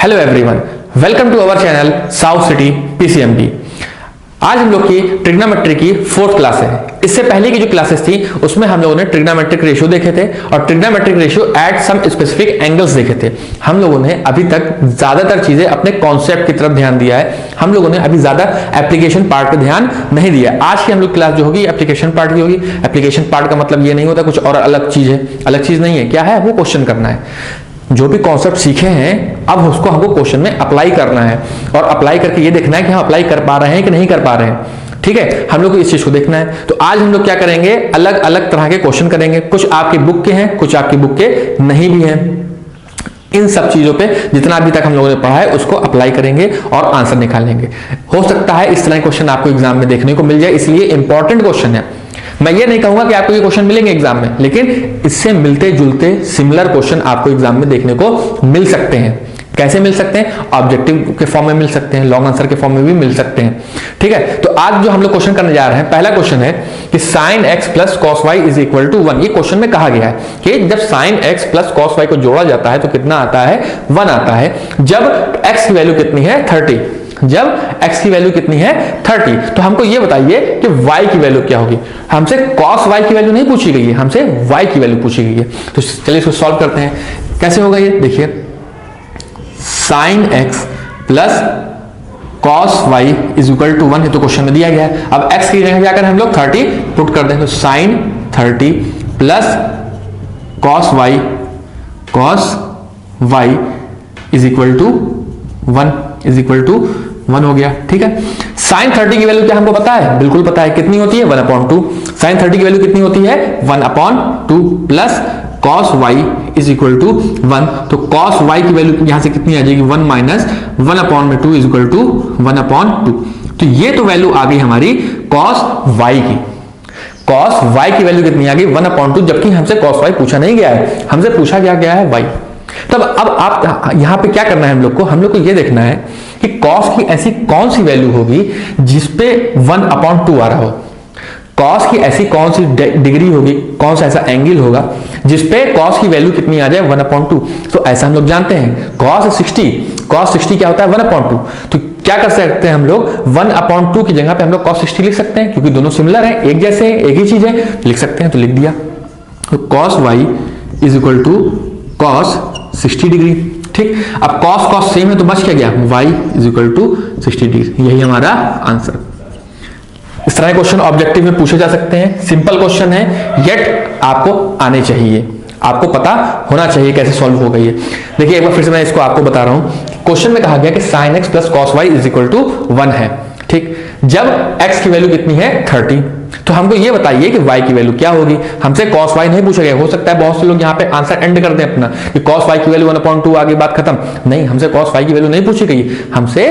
Hello everyone, welcome to our channel South City PCMB. आज हम लोग की ट्रिग्नोमेट्री की फोर्थ क्लास है। इससे पहले की जो क्लासेस थी उसमें हम लोगों ने ट्रिग्नोमेट्रिक रेशियो देखे थे और trigonometric ratio at some specific angles देखे थे। हम लोगों ने अभी तक ज्यादातर चीजें अपने कॉन्सेप्ट की तरफ ध्यान दिया है। हम लोगों ने अभी ज्यादा एप्लीकेशन पार्ट पे ध्यान नहीं दिया। आज की हम लोग क्लास जो होगी एप्लीकेशन पार्ट की होगी। एप्लीकेशन पार्ट का मतलब ये नहीं होता कुछ और अलग चीज है, अलग चीज नहीं है। क्या है? वो क्वेश्चन करना है। जो भी कॉन्सेप्ट सीखे हैं अब उसको हमको क्वेश्चन में अप्लाई करना है और अप्लाई करके ये देखना है कि हम अप्लाई कर पा रहे हैं कि नहीं कर पा रहे हैं। ठीक है, हम लोग को इस चीज को देखना है। तो आज हम लोग क्या करेंगे, अलग अलग तरह के क्वेश्चन करेंगे। कुछ आपकी बुक के हैं, कुछ आपकी बुक के नहीं भी हैं। इन सब चीजों पे जितना अभी तक हम लोगों ने पढ़ा है उसको अप्लाई करेंगे और आंसर निकालेंगे। हो सकता है इस तरह के क्वेश्चन आपको एग्जाम में देखने को मिल जाए, इसलिए इंपॉर्टेंट क्वेश्चन है। मैं ये नहीं कहूंगा कि आपको ये क्वेश्चन मिलेंगे एग्जाम में, लेकिन इससे मिलते जुलते सिमिलर क्वेश्चन आपको एग्जाम में देखने को मिल सकते हैं। कैसे मिल सकते हैं? ऑब्जेक्टिव के फॉर्म में मिल सकते हैं, लॉन्ग आंसर के फॉर्म में भी मिल सकते हैं। ठीक है, तो आज जो हम लोग क्वेश्चन करने जा रहे हैं, पहला क्वेश्चन है कि sin x plus cos y is equal to 1। ये क्वेश्चन में कहा गया है कि जब sin x plus cos y को जोड़ा जाता है तो कितना आता है? 1 आता है। जब x की वैल्यू कितनी है? 30। जब x की वैल्यू कितनी है? 30। तो हमको ये बताइए कि y की वैल्यू क्या होगी। हमसे cos y की वैल्यू नहीं पूछी गई है, हमसे y की वैल्यू पूछी गई है। तो चलिए इसको सॉल्व करते हैं। कैसे होगा ये देखिए, sin x plus cos y is equal to 1 है, तो क्वेश्चन में दिया गया है। अब x की जगह जाकर हम लोग 30 पुट कर दें, तो sin 30 plus cos y is equal to 1 हो गया। ठीक है, sin 30 की वैल्यू क्या हमको पता है? बिल्कुल पता है। कितनी होती है? 1/2। sin 30 की वैल्यू कितनी होती है? 1/2 plus cos y is equal to 1। तो cos y की वैल्यू यहां से कितनी आ जाएगी? 1 माइनस 1/2 इज इक्वल टू 1/2। तो ये तो वैल्यू आ गई हमारी cos y की। cos y की वैल्यू कितनी आ गई? 1/2, जबकि हमसे cos y पूछा नहीं गया है, हमसे पूछा गया है y। तब अब आप यहां पे क्या करना है हम लोग को ये देखना है कि cos की ऐसी कौन सी वैल्यू होगी जिसपे 1/2 आ रहा हो। cos की ऐसी कौन सी डिग्री होगी, कौन सा ऐसा एंगल होगा जिसपे cos की वैल्यू कितनी आ जाए? 1/2। तो ऐसा हम लोग जानते हैं cos 60 क्या होता है? 1/2। तो क्या कर सकते हैं हम लोग? 1/2 की जगह पे हम लोग cos 60 लिख सकते हैं, क्योंकि दोनों सिमिलर हैं, एक जैसे हैं, एक ही चीज है, लिख सकते हैं। तो लिख दिया, तो cos y is equal to cos 60 degree. ठीक, अब cos सेम है तो बच क्या गया? y is equal to 60 degree. यही हमारा आंसर। इस तरह के क्वेश्चन ऑब्जेक्टिव में पूछे जा सकते हैं। सिंपल क्वेश्चन है, येट आपको आने चाहिए, आपको पता होना चाहिए कैसे सॉल्व होगा ये। देखिए एक बार फिर से मैं इसको आपको बता रहा हूं। क्वेश्चन में कहा गया कि sin x plus cos y is equal to 1 है। ठीक, जब x की वैल्यू कितनी है? 30। तो हमको ये बताइए कि y की वैल्यू क्या होगी। हमसे cos y नहीं पूछा गया। हो सकता है बहुत से लोग यहाँ पे आंसर एंड कर दें अपना कि cos y की वैल्यू 1/2 आगे बात खत्म। नहीं, हमसे cos y की वैल्यू नहीं पूछी गई, हमसे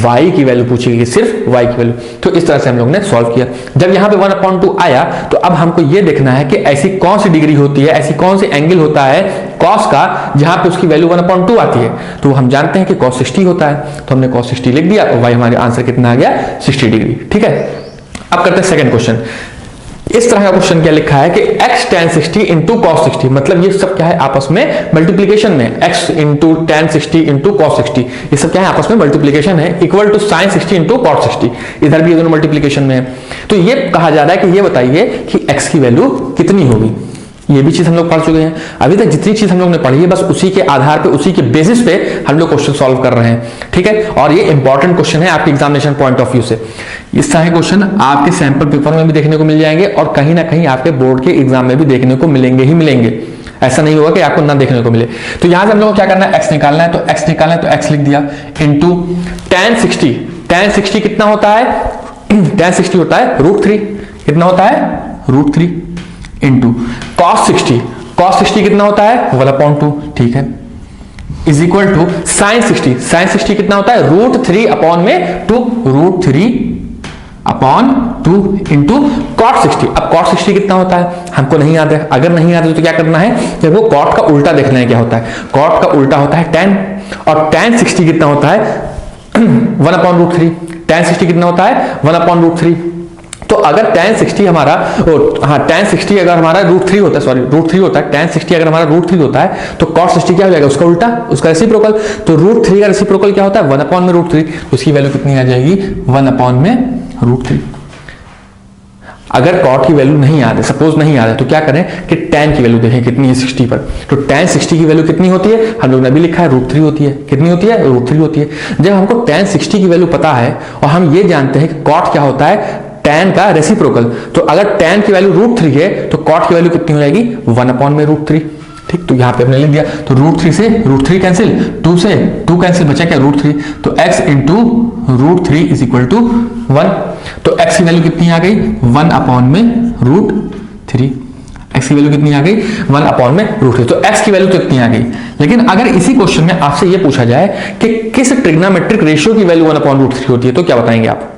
y की वैल्यू पूछी गई, सिर्फ y की वैल्यू। तो इस तरह से हम लोग ने सॉल्व किया। जब यहाँ पे 1/2 आया तो अब हमको ये देखना है कि ऐसी कौन सी डिग्री होती है, ऐसी कौन सी एंगल होता है cos का जहां पे उसकी वैल्यू 1/2 आती है। तो हम जानते हैं कि cos 60 होता है, तो हमने cos 60 लिख दिया और y हमारे आंसर कितना आ गया? 60 डिग्री। ठीक है, अब करते हैं सेकंड क्वेश्चन। इस तरह का क्वेश्चन क्या लिखा है कि x tan 60 इंटू cos 60, मतलब ये सब क्या है? आपस में मल्टीप्लीकेशन में, x into tan 60 into cos 60, ये सब क्या है? आपस में मल्टीप्लीकेशन है, equal to sin 60 into cos 60। इधर भी ये दोनों मल्टीप्लीकेशन में है। तो ये कहा जा रहा है कि ये बताइए कि x की वैल्यू कितनी होगी। ये भी चीज हम लोग पढ़ चुके हैं। अभी तक जितनी चीज हम लोग ने पढ़ी है बस उसी के आधार पे, उसी के बेसिस पे हम लोग क्वेश्चन सॉल्व कर रहे हैं। ठीक है, और ये इंपॉर्टेंट क्वेश्चन है आपके एग्जामिनेशन पॉइंट ऑफ व्यू से। इस तरह के क्वेश्चन आपके सैंपल पेपर में भी देखने को मिल जाएंगे और कहीं ना कहीं आपके बोर्ड के एग्जाम में भी देखने को मिलेंगे ही मिलेंगे। ऐसा नहीं होगा कि आपको ना देखने को मिले। तो यहां से हम लोग को क्या करना है? x निकालना है। तो x निकालना है तो x लिख दिया इंटू tan 60। tan 60 कितना होता है? tan 60 होता है √3। कितना होता है? √3 इंटू cos 60। cos 60 कितना होता है? 1/2। ठीक है, is equal to sin 60। sin 60 कितना होता है? √3/2 √3/2 इंटू cot 60। अब cot 60 कितना होता है हमको नहीं याद है। अगर नहीं याद है तो क्या करना है? जब वो cot का उल्टा देखना है क्या होता है। cot का उल्टा होता है tan, और tan 60 कितना होता है? 1/√3। tan 60 कितना होता है? 1/√3। तो तो अगर tan 60 हमारा tan 60 अगर हमारा √3 होता है, सॉरी √3 होता है, tan 60 अगर हमारा √3 होता है तो cos 60 क्या हो जाएगा, उसका उल्टा, उसका रेसिप्रोकल। तो √3 का रेसिप्रोकल क्या होता है, 1/√3, तो उसकी वैल्यू कितनी आ जाएगी, 1/√3। अगर cot की वैल्यू नहीं याद है, सपोज नहीं याद है, तो क्या करें कि tan की वैल्यू देखें कितनी है 60 पर। तो tan 60 की वैल्यू कितनी होती है, हम लोग ने अभी लिखा है √3 होती है। कितनी होती है, √3 होती है। जब हमको tan 60 की वैल्यू पता है और हम ये जानते हैं कि cot क्या होता है, tan का रेसिप्रोकल, तो अगर tan की वैल्यू √3 है तो cot की वैल्यू कितनी हो जाएगी, 1/√3। ठीक, तो यहां पे हमने लिख दिया। तो √3 से √3 कैंसिल, 2 से 2 कैंसिल, बचा क्या, √3। तो x into √3 is equal to 1। तो x की वैल्यू कितनी आ गई, 1/√3। x की वैल्यू कितनी आ गई, 1/√3। तो x की वैल्यू तो इतनी आ गई। लेकिन अगर इसी क्वेश्चन में आपसे यह पूछा जाए कि किस ट्रिग्नोमेट्रिक रेशियो की वैल्यू 1/√3 होती है, तो क्या बताएंगे आप।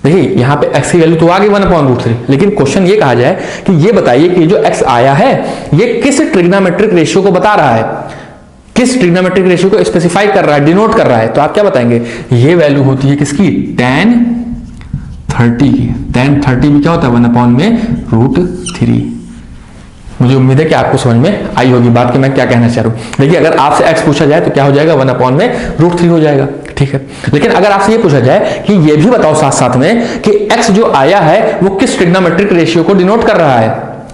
देखिए यहां पे x की वैल्यू तो आ गई 1/√3, लेकिन क्वेश्चन ये कहा जाए कि ये बताइए कि जो x आया है ये किस ट्रिग्नोमेट्रिक रेशियो को बता रहा है, किस ट्रिग्नोमेट्रिक रेशियो को स्पेसिफाई कर रहा है, डिनोट कर रहा है। तो आप क्या बताएंगे, ये वैल्यू होती है किसकी, tan 30 की। tan 30 भी क्या होता है, 1/√3। मुझे उम्मीद है कि आपको समझ में आई होगी बात कि मैं क्या कहना चाह रहा हूं। देखिए अगर आपसे x पूछा जाए तो क्या हो जाएगा, 1/√3 हो जाएगा। ठीक है, लेकिन अगर आपसे ये पूछा जाए कि ये भी बताओ साथ साथ में कि x जो आया है वो किस ट्रिग्नोमेट्रिक रेशियो को डिनोट कर रहा है,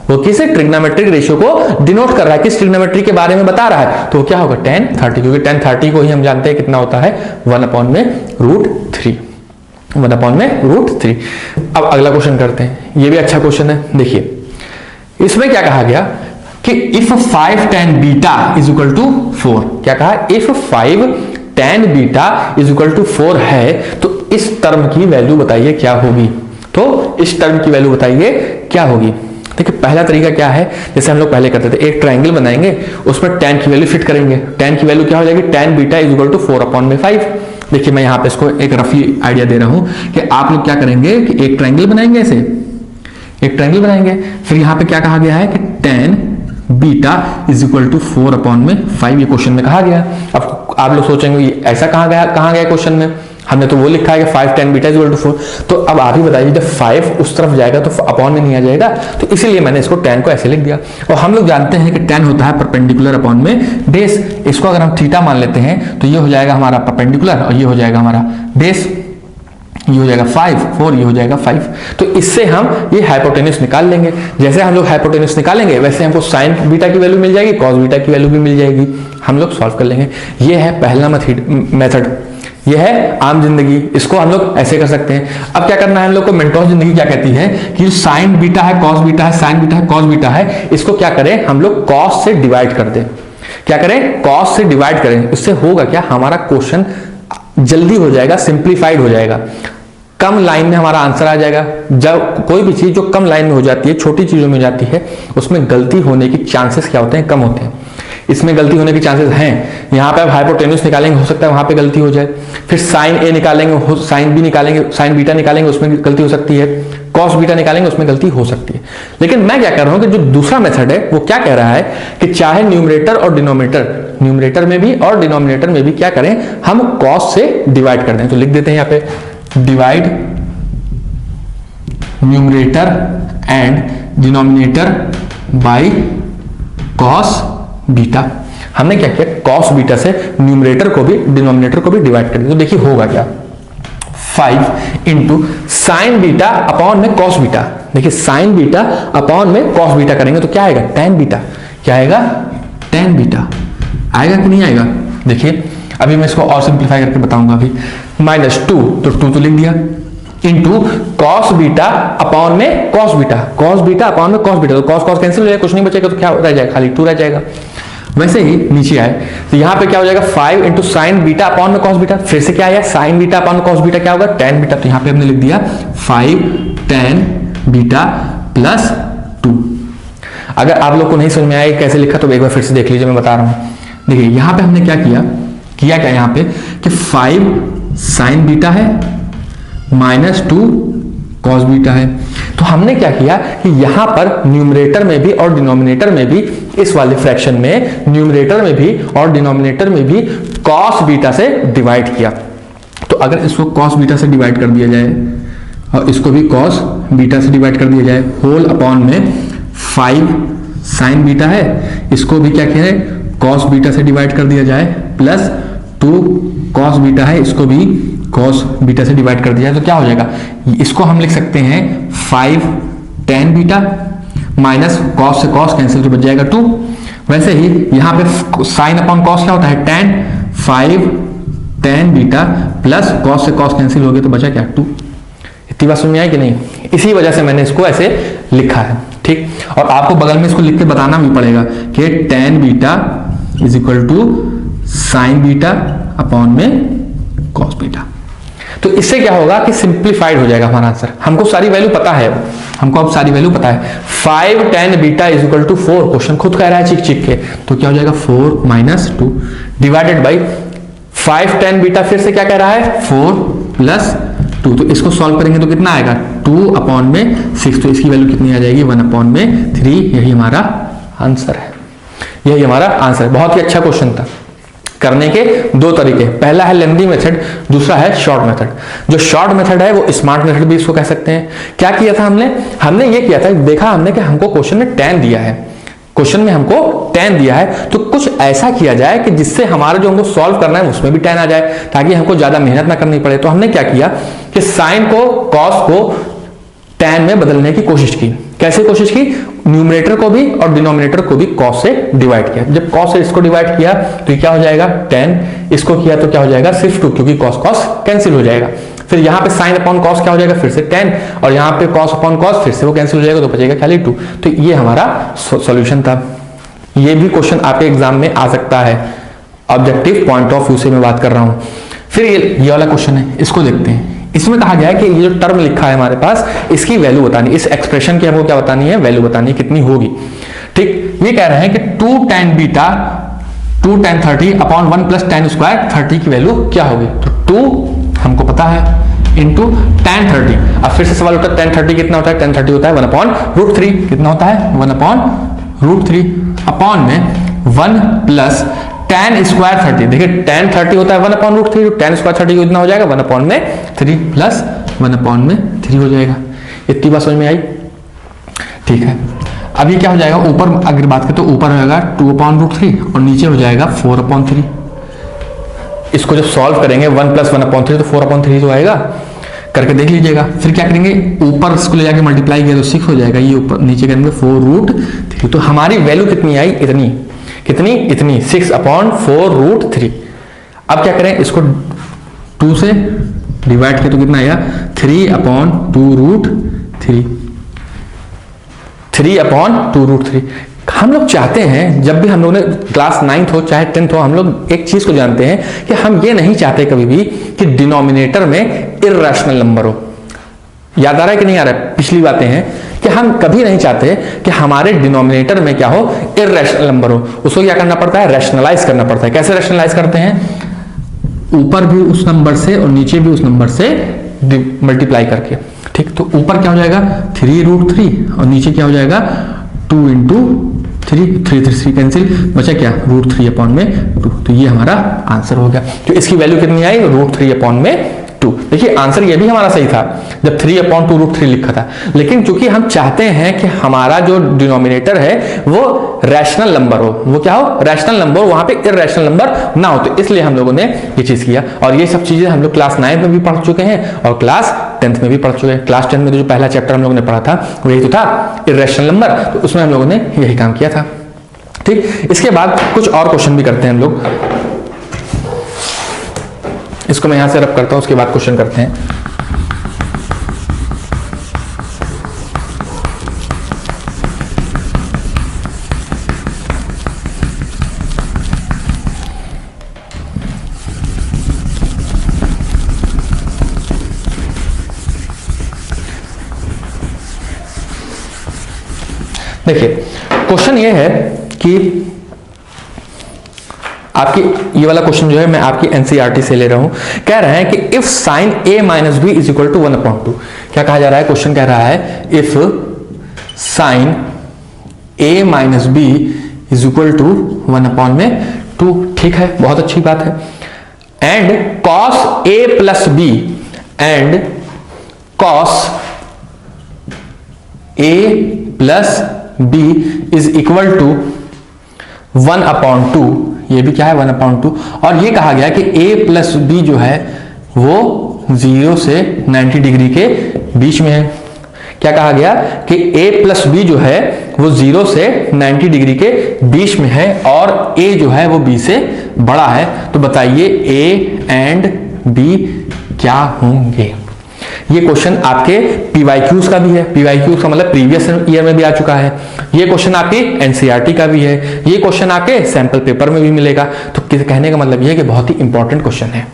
वो किस ट्रिग्नोमेट्रिक रेशियो को डिनोट कर रहा है, किस ट्रिग्नोमेट्री के बारे में बता रहा है, तो क्या होगा, tan 30, क्योंकि tan 30 को ही हम जानते हैं कितना होता है, 1/√3। 1/√3। अब अगला क्वेश्चन करते हैं, ये भी अच्छा क्वेश्चन है। देखिए इसमें क्या कहा गया कि if 5 tan beta is equal to 4, क्या कहा, if 5 tan beta is equal to 4 है तो इस टर्म की वैल्यू बताइए क्या होगी। तो इस टर्म की वैल्यू बताइए क्या होगी। देखिए पहला तरीका क्या है, जैसे हम लोग पहले करते थे, एक ट्रायंगल बनाएंगे, उसमें tan की वैल्यू फिट करेंगे। tan की वैल्यू क्या हो जाएगी, tan beta is equal to 4/5। देखिए मैं यहां पे इसको एक रफी आइडिया दे रहा हूं कि आप लोग क्या करेंगे कि एक ट्रायंगल बनाएंगे, ऐसे एक ट्रायंगल बनाएंगे, फिर यहां पे क्या कहा गया है कि tan beta is equal to 4/5, ये क्वेश्चन में कहा गया। अब आप लोग सोचेंगे ऐसा कहां गया क्वेश्चन में, हमने तो वो लिखा है कि 5 tan beta is equal to 4। तो अब आप ही बताइए जब 5 उस तरफ जाएगा तो अपॉन में नहीं आ जाएगा, तो इसीलिए मैंने इसको tan को ऐसे लिख दिया। और हम लोग जानते हैं कि tan होता है परपेंडिकुलर अपॉन में बेस। इसको अगर हम थीटा मान लेते हैं तो ये हो जाएगा हमारा परपेंडिकुलर और ये हो जाएगा हमारा बेस, ये हो जाएगा 5, 4, ये हो जाएगा 5। तो इससे हम ये हाइपोटेन्यूस निकाल लेंगे। जैसे हम लोग हाइपोटेन्यूस निकालेंगे वैसे हमको साइन बीटा की वैल्यू मिल जाएगी, कॉस बीटा की वैल्यू भी मिल जाएगी, हम लोग सॉल्व कर लेंगे। ये है पहला मेथड, ये है आम जिंदगी, इसको हम लोग ऐसे कर सकते हैं। अब क्या करना है हम लोग को, मेंटोस जिंदगी क्या कहती है कि साइन बीटा है, कॉस बीटा है, साइन बीटा है, कॉस बीटा है, इसको क्या करें हम लोग कॉस से डिवाइड कर दें। क्या करें, कॉस से डिवाइड करें। इससे होगा क्या, हमारा क्वेश्चन जल्दी हो जाएगा, सिंप्लीफाइड हो जाएगा, कम लाइन में हमारा आंसर आ जाएगा। जब कोई भी चीज जो कम लाइन में हो जाती है, छोटी चीजों में हो जाती है, उसमें गलती होने की चांसेस क्या होते हैं, कम होते हैं। इसमें गलती होने के चांसेस हैं। यहाँ पे आप हाइपोटेन्यूस निकालेंगे, हो सकता है वहां पे गलती हो जाए। फिर साइन ए निकालेंगे, साइन बी निकालेंगे, साइन बीटा निकालेंगे, उसमें गलती हो सकती है। कॉस बीटा निकालेंगे, उसमें गलती हो सकती है। लेकिन मैं क्या कर रहा हूं कि जो दूसरा मेथड है वो क्या कह रहा है कि चाहे न्यूमरेटर और डिनोमिनेटर, न्यूमरेटर में भी और डिनोमिनेटर में भी क्या करें, हम कॉस से डिवाइड कर दें। तो लिख देते हैं यहाँ पे divide numerator and denominator by cos beta. हमने क्या किया, कॉस बीटा से न्यूमरेटर को भी डिनोमिनेटर को भी डिवाइड कर दिया। तो देखिए होगा क्या, 5 इंटू साइन बीटा अपॉन में कॉस बीटा। देखिए साइन बीटा अपॉन में कॉस बीटा करेंगे तो क्या आएगा, tan बीटा। क्या आएगा, tan बीटा आएगा कि नहीं आएगा। देखिए अभी मैं इसको और सिंप्लीफाई करके बताऊंगा। अभी -2, तो 2 तो लिख दिया, इंटू कॉस बीटा अपॉन में cos beta, cos beta upon में कॉस बीटा, तो कॉस कॉस कैंसिल हो जाएगा, कुछ नहीं बचेगा, तो क्या रह जाएगा, खाली 2 रह जाएगा। वैसे ही नीचे आए तो यहां पे क्या हो जाएगा, 5 इंटू साइन बीटा अपॉन में कॉस बीटा। फिर से क्या आया, साइन बीटा अपॉन में कॉस बीटा क्या होगा, tan बीटा। तो यहां पे हमने लिख दिया 5 tan बीटा प्लस 2। अगर आप लोग को नहीं समझ में आया कैसे लिखा तो एक बार फिर से देख लीजिए, मैं बता रहा हूं। देखिए यहां पे हमने क्या किया क्या यहां पे कि 5 साइन बीटा है -2 कॉस बीटा है। तो हमने क्या किया कि यहां पर न्यूमरेटर में भी और डिनोमिनेटर में भी, इस वाले फ्रैक्शन में न्यूमरेटर में भी और डिनोमिनेटर में भी कॉस बीटा से डिवाइड किया। तो अगर इसको कॉस बीटा से डिवाइड कर दिया जाए और इसको भी कॉस बीटा से डिवाइड कर दिया जाए, होल अपॉन में 5 साइन बीटा है, इसको भी क्या किया है कॉस बीटा से डिवाइड कर दिया जाए, प्लस 2 कॉस बीटा है, इसको भी कॉस बीटा से डिवाइड कर दिया जाए। तो क्या हो जाएगा, इसको हम लिख सकते हैं 5 tan बीटा माइनस कॉस से कॉस कैंसिल तो बच जाएगा 2। वैसे ही यहां पे साइन अपॉन कॉस क्या होता है tan, 5 tan beta plus cos से कॉस कैंसिल हो गया तो बचा क्या 2। इतनी बात समझ में आई कि नहीं, इसी वजह से मैंने इसको ऐसे लिखा है, ठीक। और आपको बगल में इसको लिख के बताना भी पड़ेगा कि tan beta is equal to sine beta upon में कॉस बीटा। तो इससे क्या होगा कि सिंप्लीफाइड हो जाएगा हमारा आंसर। हमको सारी वैल्यू पता है, हमको अब सारी वैल्यू पता है। 5 tan beta is equal to 4, question खुद कह रहा है चिक चिक के, तो क्या हो जाएगा 4 minus 2 divided by 5 tan beta फिर से क्या कह रहा है 4 प्लस 2। तो इसको सॉल्व करेंगे तो कितना आएगा 2 अपॉन में 6, तो इसकी वैल्यू कितनी आ जाएगी 1 अपॉन में 3। यही हमारा आंसर है, यही हमारा आंसर है। बहुत ही अच्छा क्वेश्चन था। करने के दो तरीके, पहला है लेंथी मेथड, दूसरा है शॉर्ट मेथड। जो शॉर्ट मेथड है वो स्मार्ट मेथड भी इसको कह सकते हैं। क्या किया था हमने ये किया था, देखा हमने कि हमको क्वेश्चन में tan दिया है, क्वेश्चन में हमको tan दिया है, तो कुछ ऐसा किया जाए कि जिससे हमारा जो हमको सॉल्व करना है उसमें भी tan आ जाए, ताकि हमको ज्यादा मेहनत ना करनी पड़े। तो हमने क्या किया कि साइन को कॉस को tan में बदलने की कोशिश की। कैसे कोशिश की, न्यूमरेटर को भी और डिनोमिनेटर को भी cos से डिवाइड किया। जब cos से इसको डिवाइड किया तो ये क्या हो जाएगा tan, इसको किया तो क्या हो जाएगा सिर्फ 2, क्योंकि cos cos कैंसिल हो जाएगा। फिर यहाँ पे साइन अपॉन कॉस क्या हो जाएगा फिर से tan, और यहाँ पे cos अपॉन cos फिर से वो कैंसिल हो जाएगा तो बचेगा खाली 2। तो ये हमारा सॉल्यूशन था। ये भी क्वेश्चन आपके एग्जाम में आ सकता है, ऑब्जेक्टिव पॉइंट ऑफ व्यू से मैं बात कर रहा हूं। फिर ये वाला क्वेश्चन है, इसको देखते हैं। इसमें कहा गया है कि ये जो टर्म लिखा है हमारे पास, इसकी वैल्यू बतानी, इस एक्सप्रेशन की हमको क्या बतानी है, वैल्यू बतानी है कितनी होगी, ठीक। ये कह रहे हैं कि 2 tan beta 2 tan 30 upon 1 plus tan square 30 की वैल्यू क्या होगी। तो 2 हमको पता है इंटू tan 30। अब फिर से सवाल उठा tan 30 कितना होता है, tan 30 होता है 1 अपॉन रूट 3, कितना होता है 1 अपॉन रूट 3 अपॉन में 1 प्लस tan स्क्वायर 30। देखिए tan 30 होता है 1 अपॉन रूट 3, tan स्क्वायर 30 कितना हो जाएगा 1 अपॉन में 3 प्लस 1 अपॉन में 3 हो जाएगा। इतनी बात समझ में आई, ठीक है। अभी क्या हो जाएगा, ऊपर अगर बात करें तो ऊपर हो जाएगा 2 अपॉन रूट 3 और नीचे हो जाएगा 4 अपॉन 3। इसको जब सॉल्व करेंगे 1 प्लस 1 अपॉन 3 तो 4 अपॉन 3 तो आएगा, करके देख लीजिएगा। फिर क्या करेंगे, ऊपर इसको ले जाके मल्टीप्लाई किया तो 6 हो जाएगा, ये ऊपर नीचे करेंगे 4 रूट 3। तो हमारी वैल्यू कितनी आई, इतनी, कितनी इतनी 6 अपॉन 4 रूट 3। अब क्या करें, इसको 2 से डिवाइड किया तो कितना आया 3 अपॉन 2 रूट 3, 3 अपॉन 2 रूट 3। हम लोग चाहते हैं, जब भी हम लोग ने क्लास 9th हो चाहे 10th हो, हम लोग एक चीज को जानते हैं कि हम ये नहीं चाहते कभी भी कि डिनोमिनेटर में इर्रेशनल नंबर हो। याद आ रहा है कि नहीं आ रहा है, पिछली बातें हैं कि हम कभी नहीं चाहते कि हमारे डिनोमिनेटर में क्या हो, इर्रेशनल नंबर हो। उसको क्या करना पड़ता है, रैशनलाइज करना पड़ता है। कैसे रैशनलाइज करते हैं, ऊपर भी उस नंबर से और नीचे भी उस नंबर से मल्टीप्लाई करके, ठीक। तो ऊपर क्या हो जाएगा 3 रूट 3 और नीचे क्या हो जाएगा 2 इंटू 3, 3 कैंसिल, बचा क्या रूट 3 अपॉन में 2। तो ये हमारा आंसर हो गया। तो इसकी वैल्यू कितनी आई, रूट 3 अपॉन में 2। देखिए आंसर ये भी हमारा सही था जब 3 अपॉन 2 रूट 3 लिखा था, लेकिन चूंकि हम चाहते हैं कि हमारा जो डिनोमिनेटर है वो रैशनल नंबर हो, वो क्या हो, रैशनल नंबर, वहां पे इर्रेशनल नंबर ना हो, तो इसलिए हम लोगों ने ये चीज किया। और ये सब चीजें हम लोग क्लास 9th में भी पढ़ चुके हैं और क्लास 10th में भी पढ़ चुके हैं। क्लास 10 में जो पहला चैप्टर हम लोगों ने पढ़ा था वो यही तो था, इर्रेशनल नंबर, तो उसमें हम लोगों ने यही काम किया था, ठीक। इसके बाद कुछ और क्वेश्चन भी करते हैं हम लोग। इसको मैं यहां से रब करता हूं, उसके बाद क्वेश्चन करते हैं। देखिए क्वेश्चन ये है कि आपकी ये वाला क्वेश्चन जो है मैं आपकी एनसीईआरटी से ले रहा हूं। कह रहे हैं कि if sine a minus B is equal to 1/2। क्या कहा जा रहा है, क्वेश्चन कह रहा है if sine a minus B is equal to 1/2। ठीक है, बहुत अच्छी बात है। And cos a plus B and cos A plus B is equal to 1/2, ये भी क्या है 1/2, और ये कहा गया कि a प्लस बी जो है वो 0 से 90 डिग्री के बीच में है। क्या कहा गया कि a प्लस बी जो है वो 0 से 90 डिग्री के बीच में है और a जो है वो b से बड़ा है। तो बताइए a एंड b क्या होंगे। ये क्वेश्चन आपके पीवाईक्यूज का भी है, पीवाईक्यूज का मतलब प्रीवियस ईयर में भी आ चुका है। ये क्वेश्चन आपके एनसीईआरटी का भी है, ये क्वेश्चन आपके सैंपल पेपर में भी मिलेगा। तो कहने का मतलब ये है कि बहुत ही इंपॉर्टेंट क्वेश्चन है।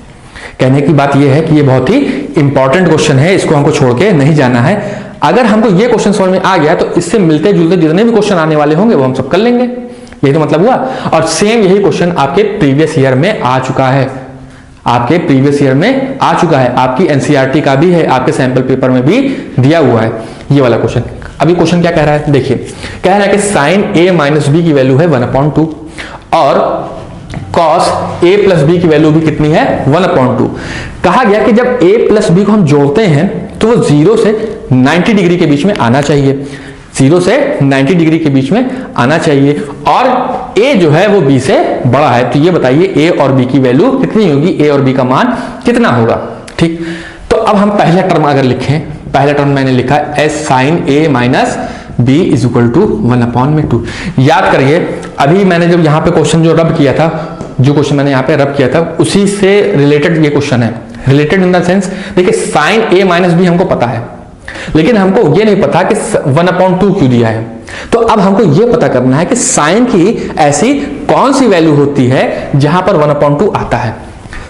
कहने की बात ये है कि ये बहुत ही इंपॉर्टेंट क्वेश्चन है, इसको हमको छोड़ के नहीं जाना है। अगर हमको ये क्वेश्चन समझ में आ गया तो इससे मिलते जुलते जितने भी क्वेश्चन आने वाले होंगे वो हम सब कर लेंगे। यही तो मतलब हुआ। और सेम यही क्वेश्चन आपके प्रीवियस ईयर में आ चुका है, आपके प्रीवियस ईयर में आ चुका है, आपकी एनसीईआरटी का भी है, आपके सैंपल पेपर में भी दिया हुआ है ये वाला क्वेश्चन। अभी क्वेश्चन क्या कह रहा है, देखिए कह रहा है कि साइन a माइनस बी की वैल्यू है 1/2 और कॉस a प्लस बी की वैल्यू भी कितनी है 1/2। कहा गया कि जब a प्लस बी को हम जोड़ते हैं तो वो 0 से 90 डिग्री के बीच में आना चाहिए, 0 से 90 डिग्री के बीच में आना चाहिए और a जो है वो b से बड़ा है। तो ये बताइए a और b की वैल्यू कितनी होगी, a और b का मान कितना होगा। ठीक, तो अब हम पहला टर्म अगर लिखें, पहला टर्म मैंने लिखा as sine a minus B is equal to 1/2। याद करिए अभी मैंने जब यहाँ पे क्वेश्चन जो रब किया था, जो क्वेश्चन मैंने यहाँ पे रब किया था उसी से रिलेटेड ये क्वेश्चन है। रिलेटेड इन द सेंस, देखिए साइन a माइनस बी हमको पता है लेकिन हमको ये नहीं पता कि 1/2 क्यों दिया है। तो अब हमको ये पता करना है कि साइन की ऐसी कौन सी वैल्यू होती है जहां पर 1/2 आता है।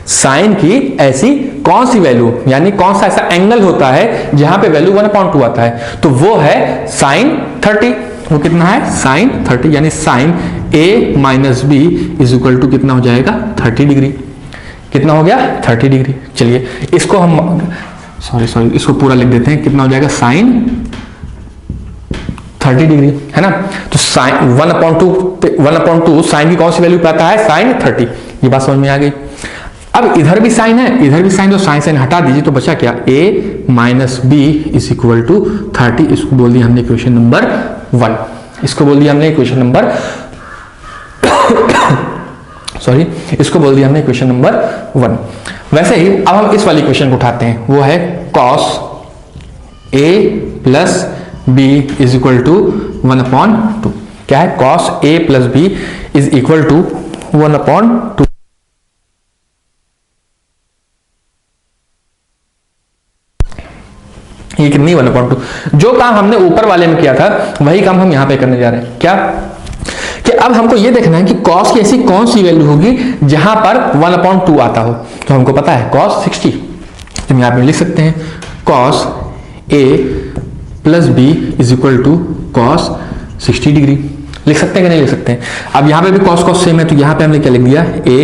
साइन की ऐसी कौन सी वैल्यू यानी कौन सा ऐसा एंगल होता है जहां पे वैल्यू 1/2 आता है, तो वो है साइन 30। वो कितना है साइन 30, यानी sine a minus B is equal to कितना हो जाएगा 30 डिग्री। कितना हो गया 30 डिग्री। चलिए इसको हम सॉरी इसको पूरा लिख देते हैं, कितना हो जाएगा साइन 30 डिग्री, है ना। तो साइन 1/2 साइन की कौन सी वैल्यू पे आता है साइन 30। ये बात समझ में आ गई। अब इधर भी साइन है, इधर भी साइन, तो साइन हटा दीजिए तो बचा क्या a minus B is equal to 30। इसको बोल दिया हमने इक्वेशन नंबर 1। इसको बोल दिया हमने इक्वेशन नंबर सॉरी इसको बोल दिया हमने इक्वेशन नंबर 1। वैसे ही अब हम इस वाली इक्वेशन को उठाते हैं, वो है cos a plus B is equal to 1/2। क्या है cos a plus B is equal to 1/2। ये कितनी 1/2। जो काम हमने ऊपर वाले में किया था वही काम हम यहां पे करने जा रहे हैं। क्या कि अब हमको ये देखना है कि cos की ऐसी कौन सी वैल्यू होगी जहां पर 1/2 आता हो। तो हमको पता है cos 60, तो यहां पे लिख सकते हैं cos a plus B is equal to cos 60 degree. लिख सकते हैं कि नहीं लिख सकते हैं। अब यहां पे भी cos सेम है तो यहां पे हमने क्या लिख दिया a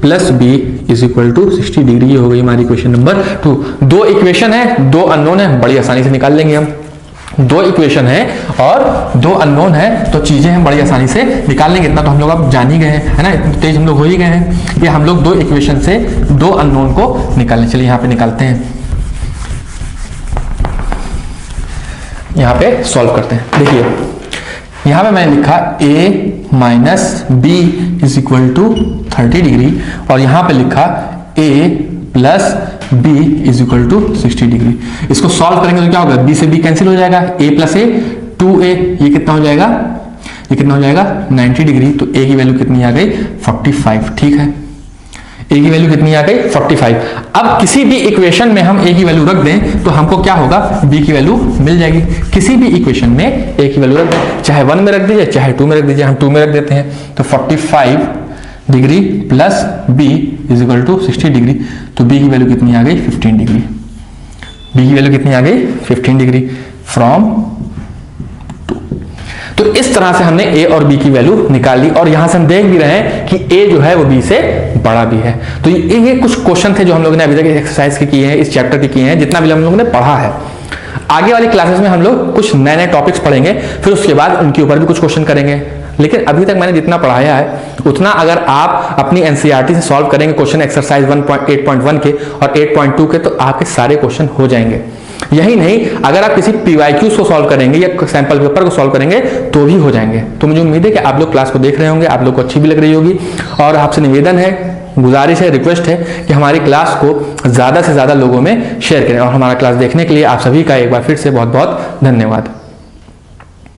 plus B is equal to 60 degree. ये हो गई हमारी इक्वेशन नंबर 2। दो इक्वेशन है, दो अननोन है, बड़ी आसानी से निकाल लेंगे हम। दो इक्वेशन है और दो अननोन है तो चीजें हम बड़ी आसानी से निकाल लेंगे। इतना तो हम लोग अब जान ही गए हैं, है ना, इतने तेज हम लोग हो ही गए हैं कि हम लोग दो इक्वेशन से दो अननोन को निकालें। चलिए यहाँ पे निकालते हैं, यहाँ पे सॉल्व करते हैं। देखिए यहाँ पे मैंने लिखा a minus B is equal to 30 degree और यहाँ पे लिखा a प्लस b is equal to 60 degree. इसको सॉल्व करेंगे तो क्या होगा, b से b कैंसिल हो जाएगा, a प्लस a 2a, ये कितना हो जाएगा, ये कितना हो जाएगा 90 डिग्री। तो a की वैल्यू कितनी आ गई 45। ठीक है, a की वैल्यू कितनी आ गई 45। अब किसी भी इक्वेशन में हम a की वैल्यू रख दें तो हमको क्या होगा b की वैल्यू मिल जाएगी। किसी भी इक्वेशन में a की वैल्यू रख दें, चाहे 1 में रख दीजिए चाहे 2 में रख दीजिए। हम 2 में रख देते हैं तो 45 degree plus b is equal to 60 degree. तो b की वैल्यू कितनी आ गई 15 डिग्री। b की वैल्यू कितनी आ गई 15 डिग्री फ्रॉम 2। तो इस तरह से हमने a और b की वैल्यू निकाली और यहां से हम देख भी रहे हैं कि a जो है वो b से बड़ा भी है। तो ये कुछ क्वेश्चन थे जो हम लोगों ने अभी तक एक्सरसाइज के किए हैं, इस चैप्टर के किए हैं, जितना भी हम लोगों ने पढ़ा है। आगे वाली क्लासेस में हम लोग कुछ नए नए टॉपिक्स पढ़ेंगे, फिर उसके बाद उनके ऊपर भी कुछ क्वेश्चन करेंगे। लेकिन अभी तक मैंने जितना पढ़ाया है उतना अगर आप अपनी एनसीईआरटी से सॉल्व करेंगे क्वेश्चन एक्सरसाइज 1.8.1 के और 8.2 के, तो आपके सारे क्वेश्चन हो जाएंगे। यही नहीं, अगर आप किसी PYQs को सॉल्व करेंगे या सैंपल पेपर को सॉल्व करेंगे तो भी हो जाएंगे। तो मुझे उम्मीद है कि आप लोग क्लास को देख रहे होंगे, आप लोग को अच्छी भी लग रही होगी, और आपसे निवेदन है, गुजारिश है, रिक्वेस्ट है कि हमारी क्लास को ज़्यादा से ज़्यादा लोगों में शेयर करें। और हमारा क्लास देखने के लिए आप सभी का एक बार फिर से बहुत बहुत धन्यवाद।